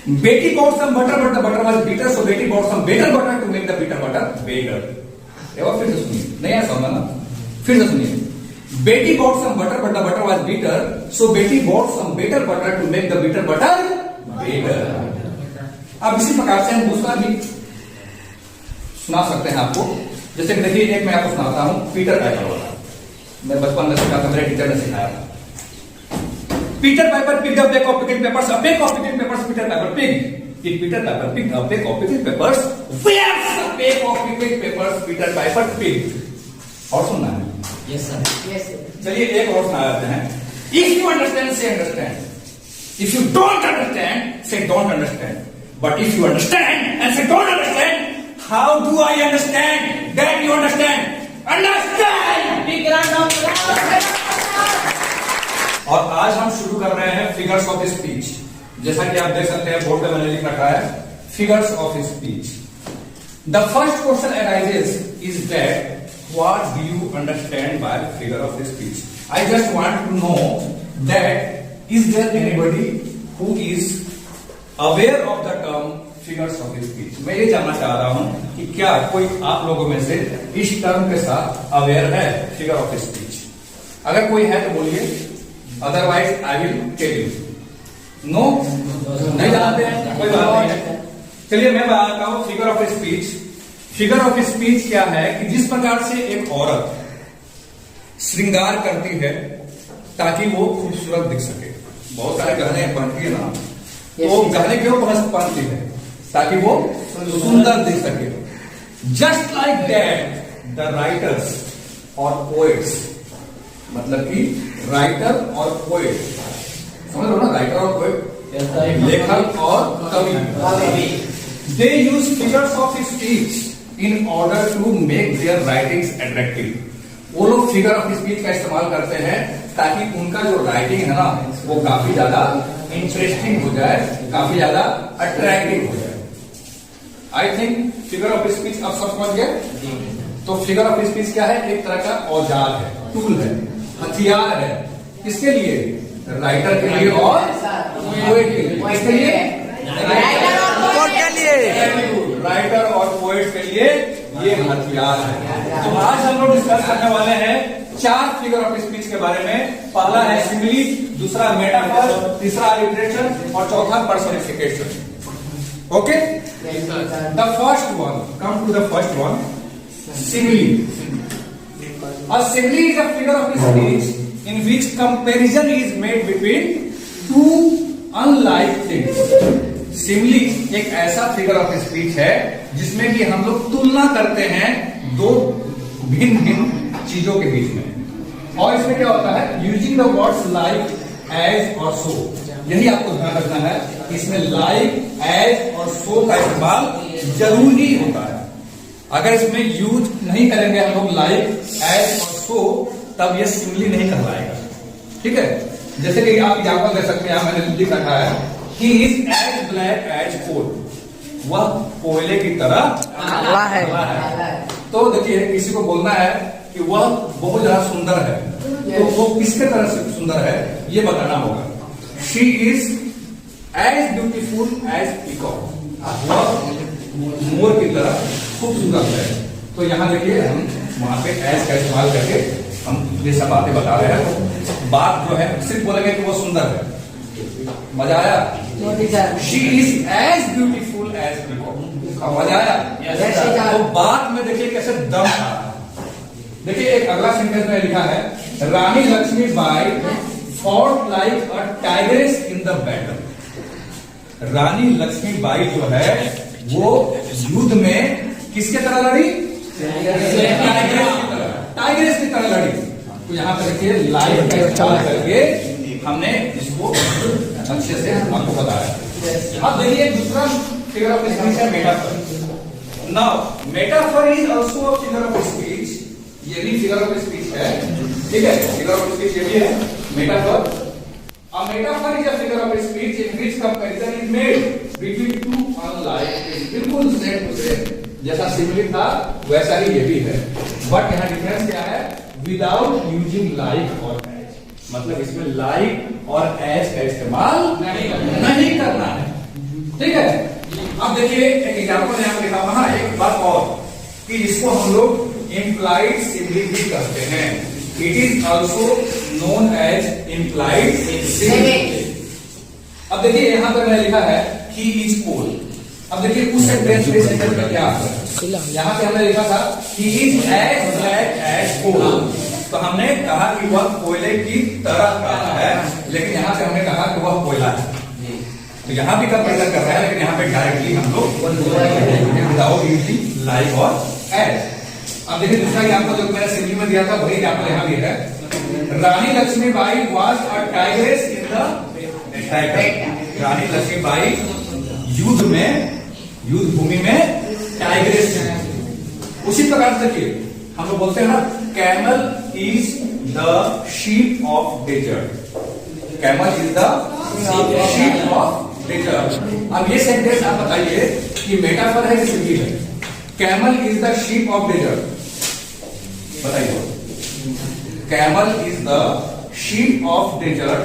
बेटी bought some butter but the butter was bitter, so बेटी bought some better butter to make the bitter butter better. एक बार फिर से सुनिए, नहीं आया समझ ना, फिर से सुनिए. बेटी bought some butter but the butter was bitter, so बेटी bought some better butter to make the bitter butter better. अब इसी प्रकार से हम दूसरा भी सुना सकते हैं आपको. जैसे कि देखिए, एक मैं आपको सुनाता हूं पीटर पाइपर वाला. मैं बचपन में सीखा था, मेरे टीचर ने सिखाया था. Peter Piper picked up a peck of pickled peppers. A peck of pickled peppers Peter Piper picked. If Peter Piper picked a peck of pickled peppers, where's the peck of pickled peppers Peter Piper picked? और सुनना है. Yes sir. Yes sir. चलिए एक और सुना देते हैं. If you understand, say understand. If you don't understand, say don't understand. But if you understand and say don't understand, how do I understand that you understand? Understand. Big round of applause. और आज हम शुरू कर रहे हैं figures of speech. जैसा कि आप देख सकते हैं बोर्ड पे मैंने लिख रखा है figures of speech. The first question arises is that what do you understand by figure of speech. I just want to know that is there anybody who is aware of the term figures of speech. मैं ये जानना चाह रहा हूं कि क्या कोई आप लोगों में से इस टर्म के साथ अवेयर है फिगर ऑफ स्पीच. अगर कोई है तो बोलिए, otherwise I will tell you. No, नहीं जानते हैं, कोई बात नहीं है. चलिए मैं बताता हूं figure of speech. Figure of speech क्या है कि जिस प्रकार से एक औरत श्रृंगार करती है ताकि वो खूबसूरत दिख सके. बहुत सारे गहने पहनती है ना, तो गहने क्यों पहनती है? ताकि वो सुंदर दिख सके. Just like that the writers और पोएट्स, मतलब कि राइटर और पोएट, समझ लो ना, राइटर और पोएट, लेखक और कवि, they use figures of speech in order to make their writings attractive. वो लोग फिगर ऑफ स्पीच का इस्तेमाल करते हैं ताकि उनका जो राइटिंग है ना वो काफी ज्यादा इंटरेस्टिंग हो जाए, काफी ज्यादा अट्रैक्टिव हो जाए. I think figure of speech अब सब समझ गए. तो फिगर ऑफ स्पीच क्या है? एक तरह का औजार है, टूल है, हथियार है. किसके लिए? राइटर के लिए और पोएट के लिए. किसके लिए? राइटर और पोएट के लिए ये हथियार है. तो आज हम लोग डिस्कस करने वाले हैं 4 फिगर ऑफ स्पीच के बारे में. पहला है सिमिली, दूसरा मेटाफर, तीसरा लिटरेचर और चौथा personification. Okay, the first one, come to the first one, simile. A simile is a figure of speech in which comparison is made between two unlike things. Simile एक ऐसा figure of speech है जिसमें कि हम लोग तुलना करते हैं दो भिन्न भिन्न चीजों के बीच में. और इसमें क्या होता है? Using the words like, as or so. यही आपको ध्यान रखना है, इसमें लाइक, एज और सो का इस्तेमाल जरूरी होता है. अगर इसमें यूज नहीं करेंगे हम लोग लाइक, एज और सो, तब ये सिमिली नहीं कहलाएगा. ठीक है, जैसे कि आप एग्जाम्पल दे सकते हैं, मैंने लिख रखा है he is as black as coal. वह कोयले की तरह काला है. तो देखिए, किसी को बोलना है कि वह बहुत ज्यादा सुंदर है, तो वो किसके तरह से सुंदर है ये बताना होगा. She is as beautiful as peacock. वह मोर की तरह खूबसूरत है. तो यहाँ देखिए, हम वहां पे एज का इस्तेमाल करके हम ये सब बातें बता रहे हैं. तो बात जो है सिर्फ बोलेंगे कि वो सुंदर है. मजा आया? She is as beautiful as peacock. मजा आया? तो बात में देखिए कैसे दम आ. देखिए एक अगला सेंटेंस में लिखा है, Rani Lakshmibai fought like a tigress in the battle. Rani Lakshmibai जो है वो युद्ध में किसके तरह लड़ी? टाइग्रेस की तरह लड़ी. तो यहाँ पर देखिए लाइफ का इस्तेमाल करके हमने इसको अच्छे से आपको बताया. अब देखिए दूसरा फिगर ऑफ स्पीच है metaphor. Now metaphor is also a figure of speech. ये भी फिगर ऑफ स्पीच है. ठीक है, फिगर ऑफ स्पीच ये भी है metaphor. A metaphor is a figure of speech in which comparison is made between two unlike things. बिल्कुल same to same. जैसा सिमिली था वैसा ही ये भी है. बट यहाँ डिफरेंस क्या है? विदाउट यूजिंग लाइक और एज. मतलब इसमें लाइक और एज का इस्तेमाल नहीं करना है. ठीक देखिए एक एग्जाम्पल यहाँ लिखा हुआ है, एक बात और कि इसको हम लोग इम्प्लाइड सिमिली भी कहते हैं। It is also known as implied simile. अब देखिए यहाँ पर मैंने लिखा है ही इज कोल। अब देखिए उस सेंटेंस में क्या आता है, यहाँ पे हमने लिखा था he is as black as coal, तो हमने कहा कि वह कोयले की तरह का है, लेकिन यहाँ पे हमने कहा कि वह कोयला है। तो यहाँ भी कंपेरिजन कर रहा है, लेकिन यहाँ पे डायरेक्टली हम लोग विदाउट यूजिंग लाइक और एज। अब देखिए दूसरा एग्जाम्पल जो मैंने सिंपली में दिया था वही एग्जाम्पल यहाँ भी है। Rani Lakshmibai was a tigress in the tiger. Rani Lakshmibai युद्ध में, युद्ध भूमि में टाइग्रेस है। उसी प्रकार से देखिए हम लोग बोलते हैं ना camel is the sheep of desert. Camel is the sheep of desert. अब ये सेंटेंस आप बताइए कि मेटाफर है कि सिमिली है? Camel is the sheep of desert, बताइए। Camel is the sheep of desert.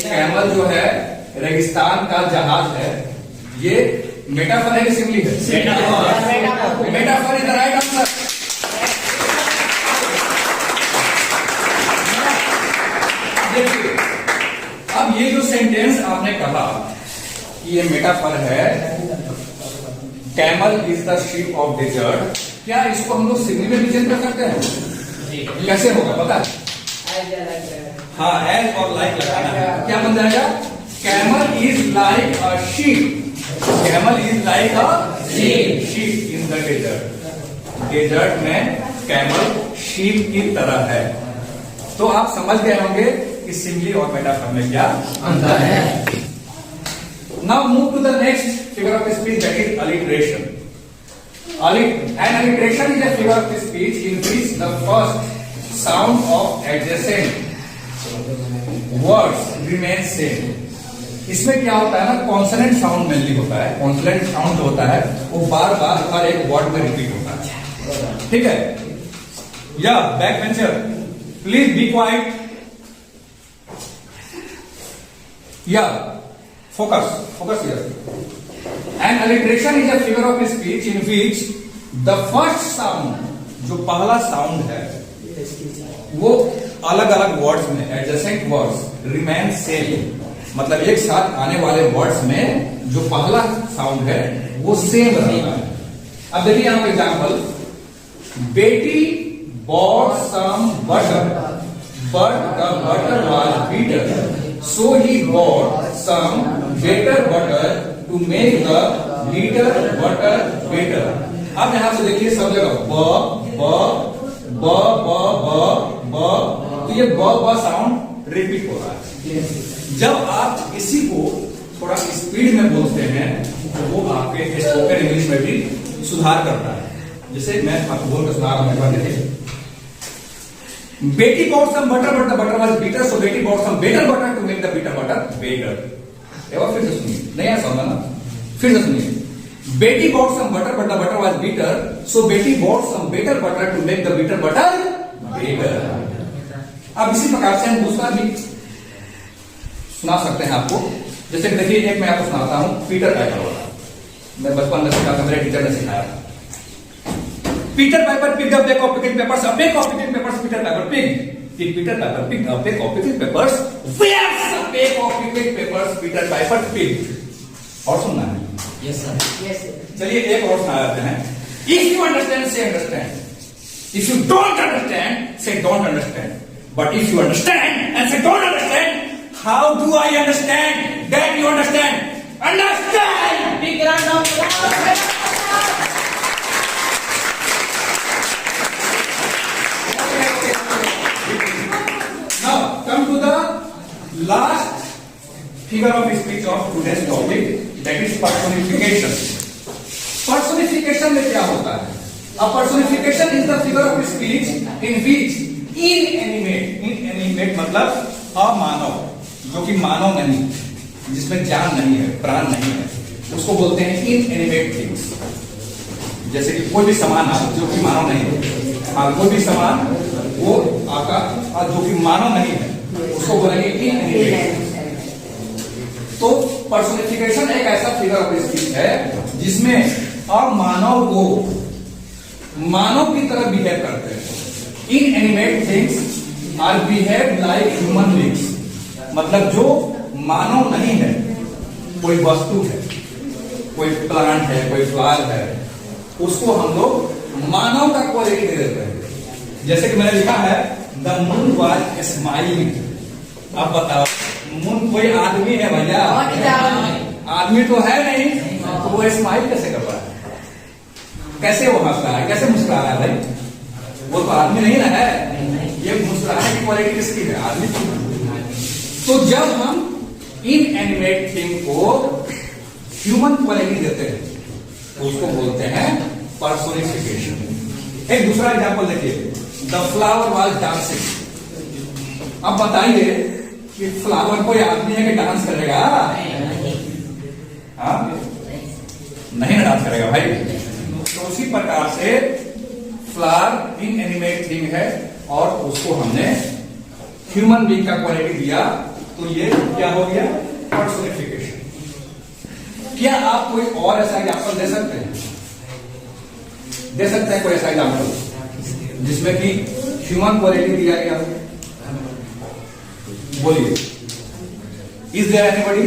Camel जो है रेगिस्तान का जहाज है, ये मेटाफर है कि सिमिली है? Metaphor is the right answer. देखिए अब ये जो सेंटेंस आपने कहा कि ये मेटाफर है, camel is the sheep of desert, क्या इसको हम लोग सिमिली में भी चेंज कर सकते हैं? कैसे होगा पता है? हाँ, एज और लाइक लगाना है। क्या बन जाएगा? Camel is like a sheep. Camel is like a sheep in the desert. Desert में कैमल शीप की तरह है। तो आप समझ गए होंगे कि सिमिली और मेटाफर में क्या अंतर है। Now move to the next figure of speech, that is alliteration. An alliteration is a figure of speech in which the first sound of adjacent words remains same. इसमें क्या होता है ना, कॉन्सोनेंट साउंड मेनली होता है। Consonant sound जो होता है वो बार बार हर एक वर्ड में रिपीट होता है, ठीक है? या back bencher please be quiet. या focus here. An alliteration is a figure of speech in which the first sound, जो पहला साउंड है वो अलग अलग वर्ड्स में, एडजेसेंट वर्ड्स, रिमेन सेम। मतलब एक साथ आने वाले वर्ड्स में जो पहला साउंड है वो सेम रहता है। अब देखिए यहाँ पे एग्जाम्पल, बेटी bought some butter but the butter was bitter, so he bought some better butter to make the bitter butter better. अब यहां से देखिए सब जगह ब ब ब ब ब ब, तो ये ब साउंड रिपीट हो रहा है। जब आप इसी को थोड़ा स्पीड में बोलते हैं तो वो आपके स्पोकन इंग्लिश में भी सुधार करता है। जैसे मैं आपको बोल कर सुना रहा हूं, देखिए बेटी bought some butter but the butter was bitter, so बेटी bought some better butter to make the bitter butter better. एक बार फिर से सुनिए, नया समझना ना, फिर से सुनिए। बेटी bought some butter but the butter was bitter, so बेटी bought some better butter to make the bitter butter better. अब इसी प्रकार से हम दूसरा भी सुना सकते हैं आपको। जैसे देखिए एक मैं आपको सुनाता हूं पीटर पाइपर वाला। मैं बचपन में सीखा था, मेरे टीचर ने सिखाया था। Peter Piper picked up a pack of pickled peppers. A pack of pickled peppers Peter Piper picked. Peter Piper picked up a pack of pickled peppers. Where's a pack of pickled peppers Peter Piper picked? और सुनना है? Yes sir. Yes sir. चलिए एक और सुना देते हैं। If you understand, say understand. If you don't understand, say don't understand. But if you understand and say don't understand, how do I understand that you understand? Understand! Big round of applause. Now come to the last figure of speech of today's topic, that is personification. Personification में क्या होता है? A personification is the figure of speech in which inanimate मतलब अमानव, जो कि मानव नहीं, जिसमें जान नहीं है, प्राण नहीं है, उसको बोलते हैं inanimate things। जैसे कि कोई भी सामान जो कि मानव नहीं है, कोई भी सामान वो आका जो कि मानव नहीं है उसको बोलेंगे इनएनिमेट। तो पर्सोनिफिकेशन एक ऐसा फिगर ऑफ स्पीच है जिसमें अब मानव को मानव की तरह बिहेव करते हैं। Inanimate things are behave like human beings, मतलब जो मानव नहीं है, कोई वस्तु है, कोई प्लांट है, कोई फ्लावर है, उसको हम लोग मानव का क्वालिटी दे देते हैं। जैसे कि मैंने लिखा है द मून वाज स्माइलिंग। अब बताओ मून कोई आदमी है भैया? आदमी तो है नहीं, तो वो स्माइल कैसे कर रहा है? कैसे वो हंस रहा है, कैसे मुस्कुरा रहा है भाई? वो तो आदमी नहीं ना है। ये मुस्कुराने की क्वालिटी किसकी है? आदमी की। तो जब हम इन एनिमेट थिंग को ह्यूमन क्वालिटी देते हैं तो उसको बोलते हैं पर्सोनिफिकेशन। एक दूसरा एग्जांपल देखिए, द फ्लावर वाज डांसिंग। अब बताइए कि फ्लावर कोई आदमी है कि डांस करेगा? हाँ, नहीं ना डांस करेगा भाई। तो उसी प्रकार से फ्लावर इन एनिमेट थिंग है और उसको हमने ह्यूमन बीइंग का क्वालिटी दिया, तो ये क्या हो गया? पर्सोनिफिकेशन। क्या आप कोई और ऐसा एग्जाम्पल दे सकते हैं? दे सकते हैं कोई ऐसा एग्जाम्पल जिसमें कि ह्यूमन क्वालिटी दिया गया? बोलिए, इज देयर एनीबॉडी?